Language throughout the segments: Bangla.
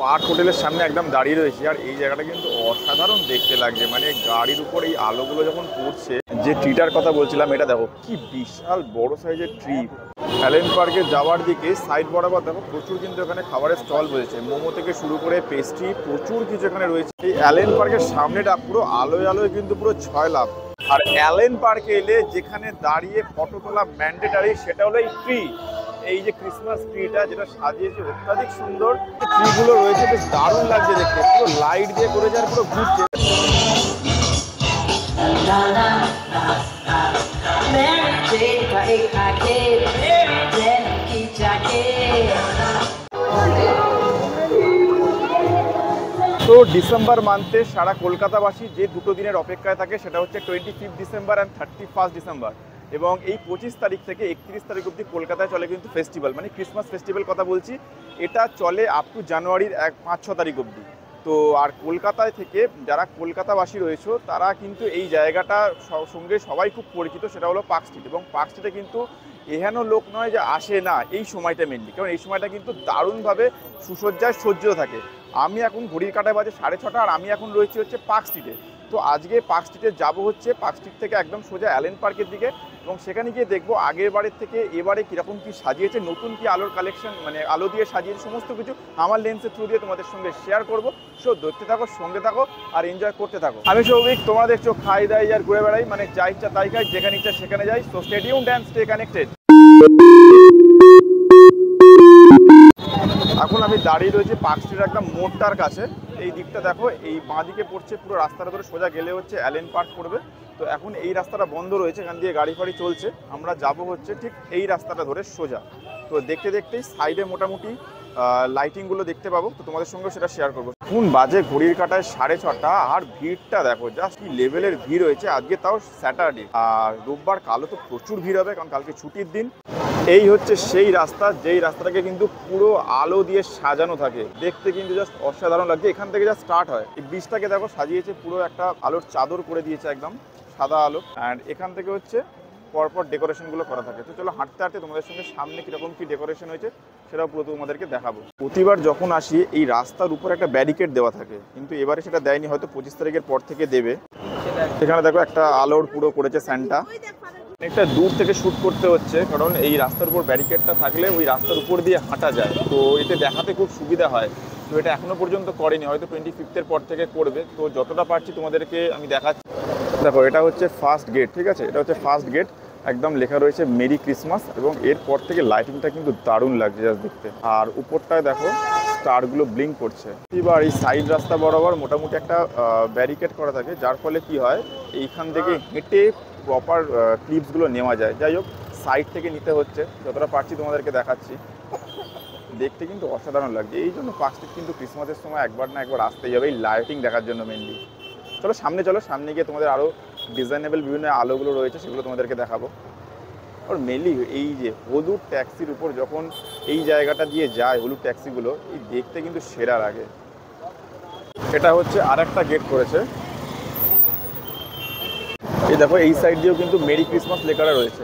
পার্ক হোটেলের সামনে একদম দাঁড়িয়ে রয়েছি, আর এই জায়গাটা কিন্তু অসাধারণ দেখতে লাগছে। মানে গাড়ির উপর এই আলোগুলো যখন পড়ছে, যে ট্রিটার কথা বলছিলাম, এটা দেখো কি বিশাল বড় সাইজের ট্রি। অ্যালেন পার্কে যাওয়ার দিকে সাইড বরাবর দেখো প্রচুর কিন্তু এখানে খাবারের স্টল রয়েছে, মোমো থেকে শুরু করে পেস্ট্রি, প্রচুর কিছু এখানে রয়েছে। এই অ্যালেন পার্কের সামনেটা পুরো আলোয় আলোয় কিন্তু পুরো ছয় লাভ। আর অ্যালেন পার্কে এলে যেখানে দাঁড়িয়ে ফটো তোলা ম্যান্ডেটারি, সেটা হলো এই ট্রি। এই যে ক্রিসমাস ট্রিটা যেটা সাজিয়েছে অত্যাধিক সুন্দর, ট্রিগুলো রয়েছে বেশ দারুণ লাগছে দেখতে, পুরো লাইট দিয়ে করেছে আর পুরো ঘুরছে। তো ডিসেম্বর মান্থে সারা কলকাতাবাসী যে দুটো দিনের অপেক্ষায় থাকে, সেটা হচ্ছে 25 ডিসেম্বর অ্যান্ড 31 ডিসেম্বর। এবং এই 25 তারিখ থেকে 31 তারিখ অবধি কলকাতায় চলে কিন্তু ফেস্টিভ্যাল, মানে ক্রিসমাস ফেস্টিভ্যাল কথা বলছি। এটা চলে আপ টু জানুয়ারির 5-6 তারিখ অবধি। তো আর কলকাতায় থেকে যারা কলকাতাবাসী রয়েছে, তারা কিন্তু এই জায়গাটা সঙ্গে সবাই খুব পরিচিত, সেটা হলো পার্ক স্ট্রিট। এবং পার্ক স্ট্রিটে কিন্তু এহেন লোক নয় যে আসে না এই সময়টা মেনলি, কারণ এই সময়টা কিন্তু দারুণভাবে সুসজ্জায় সজ্জিত থাকে। আমি এখন ঘড়ির কাঁটায় বাজে 6:30, আর আমি এখন রয়েছি হচ্ছে পার্ক স্ট্রিটে। তো আজকে পার্ক স্ট্রিটে যাবো হচ্ছে পার্ক স্ট্রিট থেকে একদম সোজা অ্যালেন পার্কের দিকে, এবং সেখানে গিয়ে দেখবো আগের বারের থেকে এবারে কীরকম কী সাজিয়েছে, নতুন কি আলোর কালেকশন, মানে আলো দিয়ে সাজিয়েছে, সমস্ত কিছু আমার লেন্সের থ্রু দিয়ে তোমাদের সঙ্গে শেয়ার করবো। সো দেখতে থাকো, সঙ্গে থাকো আর এনজয় করতে থাকো। আমি সৌভিক, তোমরা দেখছো খাই দাই আর ঘুরে বেড়াই, মানে যা ইচ্ছা তাই খাই, যেখানে ইচ্ছা সেখানে যাই। So stay tuned and stay connected. এখন আমি দাঁড়িয়ে রয়েছি পার্ক স্ট্রিটের একদম মোড়টার কাছে। এই দিকটা দেখো, এই বাঁ দিকে পড়ছে পুরো রাস্তাটা ধরে সোজা গেলে হচ্ছে অ্যালেন পার্ক পড়বে। তো এখন এই রাস্তাটা বন্ধ রয়েছে, এখান দিয়ে গাড়ি ফাড়ি চলছে। আমরা যাব হচ্ছে ঠিক এই রাস্তাটা ধরে সোজা। তো দেখতে দেখতেই সাইডে মোটামুটি লাইটিংগুলো দেখতে পাবো, তো তোমাদের সঙ্গে সেটা শেয়ার করবো। কোন বাজে ঘড়ির কাঁটায় 6:30, আর ভিড়টা দেখো জাস্ট কি লেভেলের ভিড় হয়েছে আজকে, তাও স্যাটারডে। আর রোববার কালও তো প্রচুর ভিড় হবে, কারণ কালকে ছুটির দিন। এই হচ্ছে সেই রাস্তা, যেই রাস্তাটাকে কিন্তু পুরো আলো দিয়ে সাজানো থাকে, দেখতে কিন্তু জাস্ট অসাধারণ লাগছে। এখান থেকে যা স্টার্ট হয়, এই ব্রিজটাকে দেখো সাজিয়েছে পুরো একটা আলোর চাদর করে দিয়েছে, একদম সাদা আলো। অ্যান্ড এখান থেকে হচ্ছে পরপর ডেকোরেশনগুলো করা থাকে। তো চলো হাঁটতে হাঁটতে তোমাদের সঙ্গে সামনে কীরকম কী ডেকোরেশন হয়েছে সেটাও পুরো তোমাদেরকে দেখাবো। প্রতিবার যখন আসি এই রাস্তার উপর একটা ব্যারিকেড দেওয়া থাকে, কিন্তু এবারে সেটা দেয়নি, হয়তো 25 তারিখের পর থেকে দেবে। এখানে দেখো একটা আলোর পুরো করেছে স্যান্টা। অনেকটা দূর থেকে শ্যুট করতে হচ্ছে, কারণ এই রাস্তার উপর ব্যারিকেডটা থাকলে ওই রাস্তার উপর দিয়ে হাঁটা যায়, তো এতে দেখাতে খুব সুবিধা হয়। তো এটা এখনও পর্যন্ত করেনি, হয়তো 25 পর থেকে করবে। তো যতটা পারছি তোমাদেরকে আমি দেখাচ্ছি। দেখো এটা হচ্ছে ফার্স্ট গেট, ঠিক আছে, এটা হচ্ছে ফার্স্ট গেট। একদম লেখা রয়েছে মেরি ক্রিসমাস, এবং এরপর থেকে লাইটিংটা কিন্তু দারুণ লাগছে জাস্ট দেখতে। আর উপরটায় দেখো স্টারগুলো ব্লিঙ্ক করছে। এবার এই সাইড রাস্তা বরাবর মোটামুটি একটা ব্যারিকেড করা থাকে, যার ফলে কি হয়, এইখান থেকে হেঁটে প্রপার ক্লিপসগুলো নেওয়া যায়। যাই হোক, সাইড থেকে নিতে হচ্ছে, যতটা পারছি তোমাদেরকে দেখাচ্ছি। দেখতে কিন্তু অসাধারণ লাগছে। এই জন্য পার্ক স্ট্রিট কিন্তু ক্রিসমাসের সময় একবার না একবার আসতেই হবে, এই লাইটিং দেখার জন্য মেনলি। চলো সামনে গিয়ে তোমাদের আরও ডিজাইনেবল বিভিন্ন আলোগুলো রয়েছে, সেগুলো তোমাদেরকে দেখাবো। আর মেনলি এই যে হলুদ ট্যাক্সির উপর যখন এই জায়গাটা দিয়ে যায়, হলুদ ট্যাক্সিগুলো, এই দেখতে কিন্তু সেরা লাগে। এটা হচ্ছে আর একটা গেট করেছে, এই দেখো এই সাইড দিয়েও কিন্তু মেরি ক্রিসমাস লেখাটা রয়েছে।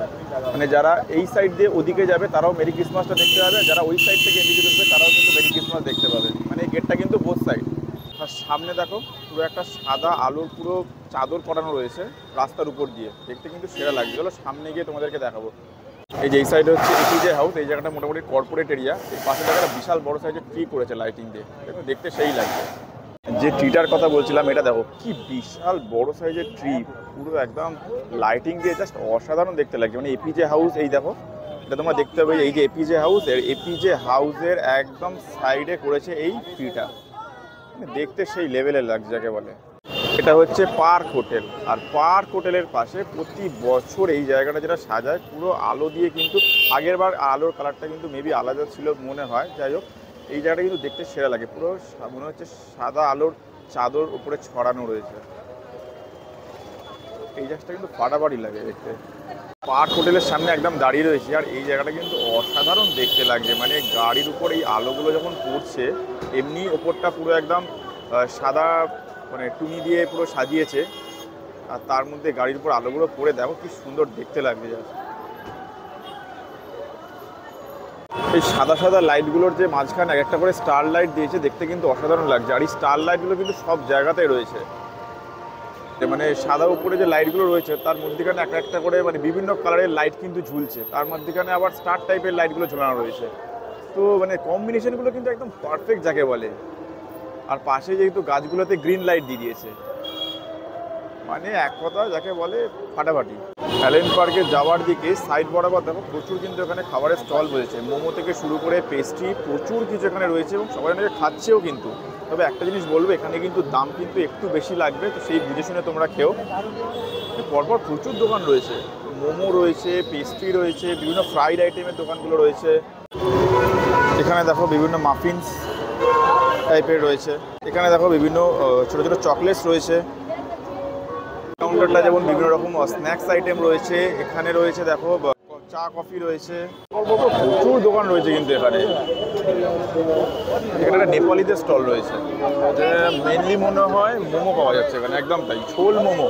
মানে যারা এই সাইড দিয়ে ওদিকে যাবে তারাও মেরি ক্রিসমাসটা দেখতে পাবে, যারা ওই সাইড থেকে এদিকে ঢুকবে তারাও কিন্তু মেরি ক্রিসমাস দেখতে পাবে। মানে এই গেটটা কিন্তু বোথ সাইড। আর সামনে দেখো পুরো একটা সাদা আলোর পুরো চাদর পরানো রয়েছে রাস্তার উপর দিয়ে, দেখতে কিন্তু সেরা লাগছে। চলো সামনে গিয়ে তোমাদেরকে দেখাবো। এই যে এই সাইডে হচ্ছে এপিজে হাউস, এই জায়গাটা মোটামুটি কর্পোরেট এরিয়া। এই পাশে জায়গাটা বিশাল বড় সাইজের ট্রি করেছে লাইটিং দিয়ে, দেখতে সেই লাগছে। যে ট্রিটার কথা বলছিলাম, এটা দেখো কি বিশাল বড় সাইজের ট্রি, পুরো একদম লাইটিং দিয়ে জাস্ট অসাধারণ দেখতে লাগছে। মানে এপিজে হাউস, এই দেখো এটা তোমরা দেখতে পাবে, এই যে এপিজে হাউস, এপিজে হাউসের একদম সাইডে করেছে এই ট্রিটা, দেখতে সেই লেভেলের লাগছে যাকে বলে। এটা হচ্ছে পার্ক হোটেল, আর পার্ক হোটেলের পাশে প্রতি বছর এই জায়গাটা যেটা সাজায় পুরো আলো দিয়ে, কিন্তু আগের বার আলোর কালারটা কিন্তু মেবি আলাদা ছিল মনে হয়। যাই হোক, এই জায়গাটা কিন্তু দেখতে সেরা লাগে, পুরো মনে হচ্ছে সাদা আলোর চাদর উপরে ছড়ানো রয়েছে। এই জায়গাটা কিন্তু ফাটাফাটি লাগে দেখতে। পার্ক হোটেলের সামনে একদম দাঁড়িয়ে রয়েছি, আর এই জায়গাটা কিন্তু অসাধারণ দেখতে লাগছে। মানে গাড়ির উপর এই আলোগুলো যখন পড়ছে, এমনি ওপরটা পুরো একদম সাদা, মানে টুনি দিয়ে পুরো সাজিয়েছে, আর তার মধ্যে গাড়ির উপর আলোগুলো পড়ে দেখো কি সুন্দর দেখতে লাগছে। এই সাদা সাদা লাইটগুলোর যে মাঝখানে এক একটা করে স্টার লাইট দিয়েছে, দেখতে কিন্তু অসাধারণ লাগছে। আর এই স্টার লাইটগুলো কিন্তু সব জায়গাতেই রয়েছে, মানে সাদা উপরে যে লাইটগুলো রয়েছে তার মধ্যখানে একটা একটা করে মানে বিভিন্ন কালারের লাইট কিন্তু ঝুলছে, তার মধ্যখানে আবার স্টার টাইপের লাইটগুলো ঝোলানো রয়েছে। তো মানে কম্বিনেশনগুলো কিন্তু একদম পারফেক্ট যাকে বলে। আর পাশে যেহেতু গাছগুলোতে গ্রিন লাইট দিয়ে দিয়েছে, মানে এক কথা যাকে বলে ফাটাফাটি। অ্যালেন পার্কে যাওয়ার দিকে সাইড বরাবর দেখো প্রচুর কিন্তু এখানে খাবারের স্টল রয়েছে, মোমো থেকে শুরু করে পেস্ট্রি প্রচুর কিছু এখানে রয়েছে এবং সবাই অনেকে খাচ্ছেও কিন্তু। তবে একটা জিনিস বলবো, এখানে কিন্তু দাম কিন্তু একটু বেশি লাগবে, তো সেই বুঝে শুনে তোমরা খেও। পরপর প্রচুর দোকান রয়েছে, মোমো রয়েছে, পেস্ট্রি রয়েছে, বিভিন্ন ফ্রাইড আইটেমের দোকানগুলো রয়েছে। এখানে দেখো বিভিন্ন মাফিনস টাইপের রয়েছে, এখানে দেখো বিভিন্ন ছোটো ছোটো চকলেটস রয়েছে। কাউন্টারটা যেমন বিভিন্ন রকম স্ন্যাক্স আইটেম রয়েছে, এখানে রয়েছে দেখো চা কফি রয়েছে, প্রচুর দোকান রয়েছে কিন্তু এখানে। এখানে একটা নেপালিদের স্টল রয়েছে, মেনলি মনে হয় মোমো পাওয়া যাচ্ছে এখানে, একদম তাই, ঝোল মোমো।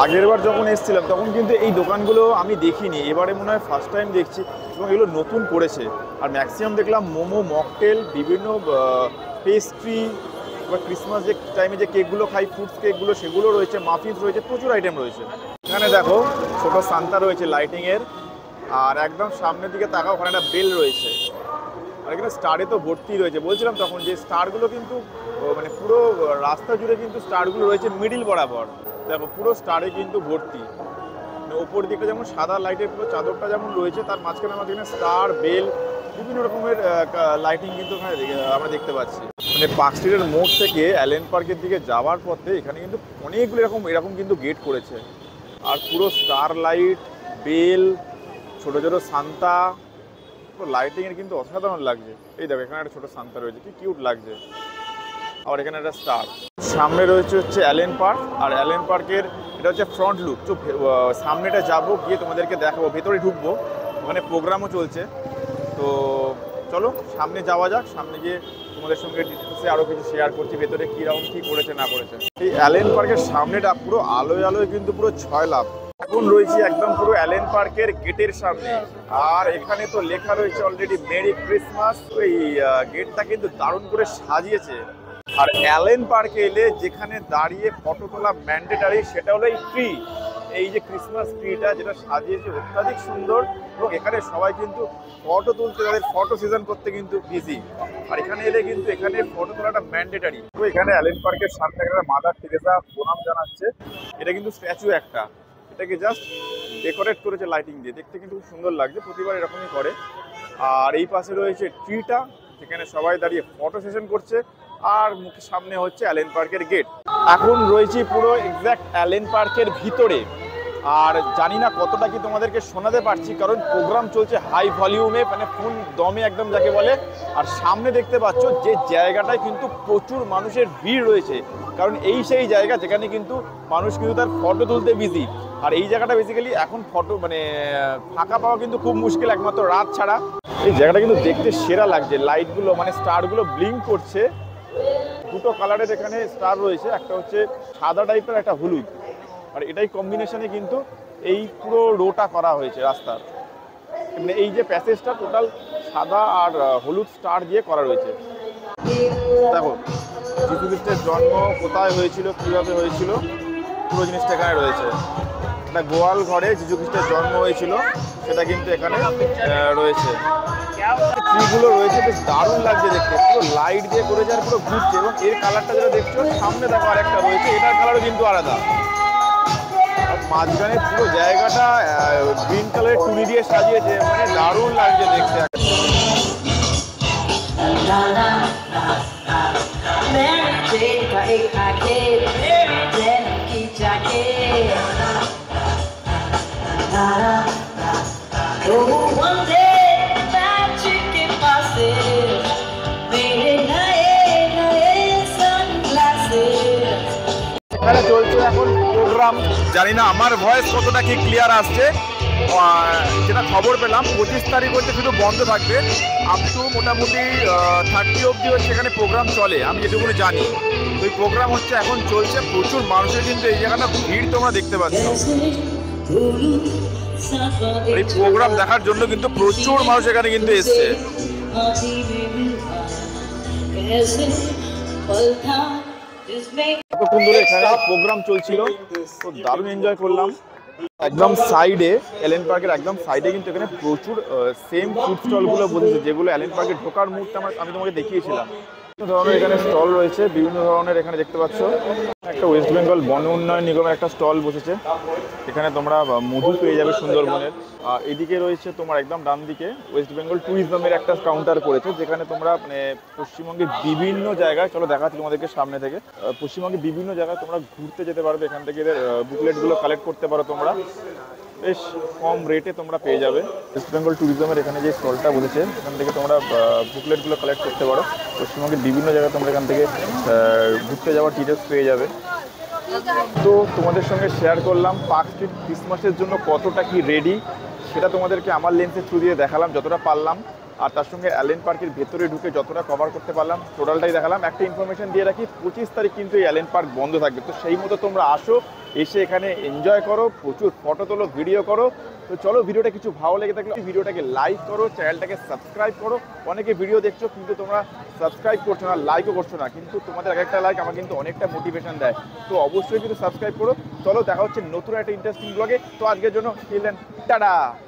আগের বার যখন এসেছিলাম তখন কিন্তু এই দোকানগুলো আমি দেখিনি, এবারে মনে হয় ফার্স্ট টাইম দেখছি এবং এগুলো নতুন করেছে। আর ম্যাক্সিমাম দেখলাম মোমো, মকটেল, বিভিন্ন পেস্ট্রি বা ক্রিসমাস যে টাইমে যে কেকগুলো খাই, ফ্রুটস কেকগুলো, সেগুলো রয়েছে, মাফিনস রয়েছে, প্রচুর আইটেম রয়েছে। এখানে দেখো ছোটো সান্তা রয়েছে লাইটিংয়ের, আর একদম সামনের দিকে তাকাও ওখানে একটা বেল রয়েছে। আর এখানে স্টারে তো ভর্তি রয়েছে, বলছিলাম তখন যে স্টারগুলো কিন্তু মানে পুরো রাস্তা জুড়ে কিন্তু স্টারগুলো রয়েছে মিডিল বরাবর, দেখো পুরো স্টারে কিন্তু ভর্তি। ওপর দিকে যেমন সাদা লাইটের পুরো চাদরটা যেমন রয়েছে, তার মাঝখানে আমাদের এখানে স্টার, বেল, বিভিন্ন রকমের লাইটিং কিন্তু এখানে আমরা দেখতে পাচ্ছি। মানে পার্ক স্ট্রিটের মোড় থেকে অ্যালেন পার্কের দিকে যাওয়ার পথে এখানে কিন্তু অনেকগুলো এরকম কিন্তু গেট করেছে, আর পুরো স্টার লাইট, বেল, ছোটো ছোটো সান্তা, পুরো লাইটিংয়ের কিন্তু অসাধারণ লাগছে। এই দেখো এখানে একটা ছোটো সান্তা রয়েছে, কি কিউট লাগছে। আবার এখানে একটা স্টার। সামনে রয়েছে হচ্ছে অ্যালেন পার্ক, আর অ্যালেন পার্কের এটা হচ্ছে ফ্রন্ট লুক। তো সামনেটা যাবো, গিয়ে তোমাদেরকে দেখাবো, ভেতরে ঢুকবো, ওখানে প্রোগ্রামও চলছে। তো চলো সামনে যাওয়া যাক, সামনে গিয়ে তোমাদের সঙ্গে ডিটেলসে আরও কিছু শেয়ার করছি, ভেতরে কীরকম কী করেছে না করেছে। এই অ্যালেন পার্কের সামনেটা পুরো আলোয় আলোয় কিন্তু পুরো ছয় লাভ। এখন রয়েছি একদম পুরো অ্যালেন পার্কের গেটের সামনে, আর এখানে তো লেখা রয়েছে অলরেডি মেরি ক্রিসমাস। এই গেটটা কিন্তু দারুণ করে সাজিয়েছে। আর অ্যালেন পার্কে এলে যেখানে দাঁড়িয়ে ফটো তোলা ম্যান্ডেটারি, সেটা হলো এই ট্রি, এই যে ক্রিসমাস ট্রিটা যেটা সাজিয়েছে অত্যাধিক সুন্দর, এবং এখানে সবাই কিন্তু ফটো তুলতে, তাদের ফটো সিজন করতে কিন্তু বিজি। আর এখানে এলে কিন্তু এখানে ফটো তোলাটা ম্যান্ডেটারি। তো এখানে অ্যালেন পার্কের সামনে একটা মাদার টেরেসা প্রণাম জানাচ্ছে, এটা কিন্তু স্ট্যাচু একটা, এটাকে জাস্ট ডেকোরেট করেছে লাইটিং দিয়ে, দেখতে কিন্তু খুব সুন্দর লাগছে, প্রতিবার এরকমই করে। আর এই পাশে রয়েছে ট্রিটা, যেখানে সবাই দাঁড়িয়ে ফটো সেশন করছে, আর মুখের সামনে হচ্ছে অ্যালেন পার্কের গেট। এখন রয়েছি পুরো এক্স্যাক্ট অ্যালেন পার্কের ভিতরে, আর জানি না কতটা কি তোমাদেরকে শোনাতে পারছি, কারণ প্রোগ্রাম চলছে হাই ভলিউমে, মানে ফুল দমে একদম যাকে বলে। আর সামনে দেখতে পাচ্ছ যে জায়গাটায় কিন্তু প্রচুর মানুষের ভিড় রয়েছে, কারণ এই সেই জায়গা যেখানে কিন্তু মানুষ কিন্তু তার ফটো তুলতে বিজি। আর এই জায়গাটা বেসিক্যালি এখন ফটো মানে ফাঁকা পাওয়া কিন্তু খুব মুশকিল, একমাত্র রাত ছাড়া। এই জায়গাটা কিন্তু দেখতে সেরা লাগছে, লাইটগুলো মানে স্টারগুলো ব্লিঙ্ক করছে, দুটো কালারের এখানে স্টার রয়েছে, একটা হচ্ছে সাদা টাইপের, একটা হলুদ। আর এটাই কম্বিনেশনে কিন্তু এই পুরো রোটা করা হয়েছে রাস্তার, মানে এই যে প্যাসেজটা টোটাল সাদা আর হলুদ স্টার দিয়ে করা রয়েছে। দেখো যিশু খ্রিস্টের জন্ম কোথায় হয়েছিল, কীভাবে হয়েছিল, পুরো জিনিসটা এখানে রয়েছে। একটা গোয়াল ঘরে যিশু খ্রিস্টের জন্ম হয়েছিল, সেটা কিন্তু এখানে রয়েছে। ট্রিগুলো রয়েছে, বেশ দারুণ লাগছে দেখতে, পুরো লাইট দিয়ে করেছে আর পুরো ঘুরছে। এবং এর কালারটা যেটা দেখছো সামনে দেখো আর একটা রয়েছে, এটার কালারও কিন্তু আলাদা। আর মাঝখানে পুরো জায়গাটা গ্রিন কালারের টুনি দিয়ে সাজিয়েছে, মানে দারুণ লাগছে দেখতে। এখানে চলছে এখন প্রোগ্রাম, জানি না আমার ভয়েস কতটা কি ক্লিয়ার আসছে। যেটা খবর পেলাম 25 তারিখ হচ্ছে শুধু বন্ধ থাকবে, আপ টু মোটামুটি 30 অবধি হচ্ছে এখানে প্রোগ্রাম চলে, আমি যেটুকুনি জানি। তো এই প্রোগ্রাম হচ্ছে এখন চলছে, প্রচুর মানুষের কিন্তু এই জায়গাটা ভিড় তোমরা দেখতে পাচ্ছ। এই প্রোগ্রাম দেখার জন্য কিন্তু প্রচুর মানুষ এখানে কিন্তু এসছে। এতক্ষণ ধরে এখানে প্রোগ্রাম চলছিল, তো দারুণ এনজয় করলাম। একদম সাইডে এলেন পার্কের একদম সাইডে কিন্তু এখানে প্রচুর সেম ফুড স্টলগুলো বসেছে, যেগুলো এলেন পার্কে ঢোকার মুহূর্তে আমি তোমাকে দেখিয়েছিলাম। বিভিন্ন ধরনের এখানে স্টল রয়েছে, বিভিন্ন ধরনের এখানে দেখতে পাচ্ছ একটা ওয়েস্ট বেঙ্গল বন উন্নয়ন নিগমের একটা স্টল বসেছে। এখানে তোমরা মধু পেয়ে যাবে সুন্দরবনের। এদিকে রয়েছে তোমার একদম ডান দিকে ওয়েস্ট বেঙ্গল ট্যুরিজমের একটা কাউন্টার করেছে, যেখানে তোমরা মানে পশ্চিমবঙ্গের বিভিন্ন জায়গায়, চলো দেখাচ্ছি তোমাদেরকে সামনে থেকে, পশ্চিমবঙ্গের বিভিন্ন জায়গায় তোমরা ঘুরতে যেতে পারবে। এখান থেকে এদের বুকলেটগুলো কালেক্ট করতে পারো তোমরা, বেশ কম রেটে তোমরা পেয়ে যাবে। ওয়েস্ট বেঙ্গল ট্যুরিজমের এখানে যে স্টলটা বসেছে, এখান থেকে তোমরা বুকলেটগুলো কালেক্ট করতে পারো। পশ্চিমবঙ্গের বিভিন্ন জায়গায় তোমরা এখান থেকে ঘুরতে যাওয়ার ডিটেলস পেয়ে যাবে। তো তোমাদের সঙ্গে শেয়ার করলাম পার্ক স্ট্রিট ক্রিসমাসের জন্য কতটা কি রেডি, সেটা তোমাদেরকে আমার লেন্সের থ্রু দিয়ে দেখালাম যতটা পারলাম। আর তার সঙ্গে অ্যালেন পার্কের ভেতরে ঢুকে যতটা কভার করতে পারলাম টোটালটাই দেখালাম। একটা ইনফরমেশন দিয়ে রাখি, 25 তারিখ কিন্তু এই অ্যালেন পার্ক বন্ধ থাকবে, তো সেই মতো তোমরা আসো, এসে এখানে এনজয় করো, প্রচুর ফটো তোলো, ভিডিও করো। তো চলো, ভিডিওটা কিছু ভালো লেগে থাকলে ভিডিওটাকে লাইক করো, চ্যানেলটাকে সাবস্ক্রাইব করো। অনেকে ভিডিও দেখছো কিন্তু তোমরা সাবস্ক্রাইব করছো না, লাইকও করছো না, কিন্তু তোমাদের এক একটা লাইক আমার কিন্তু অনেকটা মোটিভেশন দেয়। তো অবশ্যই কিন্তু সাবস্ক্রাইব করো। চলো, দেখা হচ্ছে নতুন একটা ইন্টারেস্টিং ব্লগে। তো আজকের জন্য টাটা।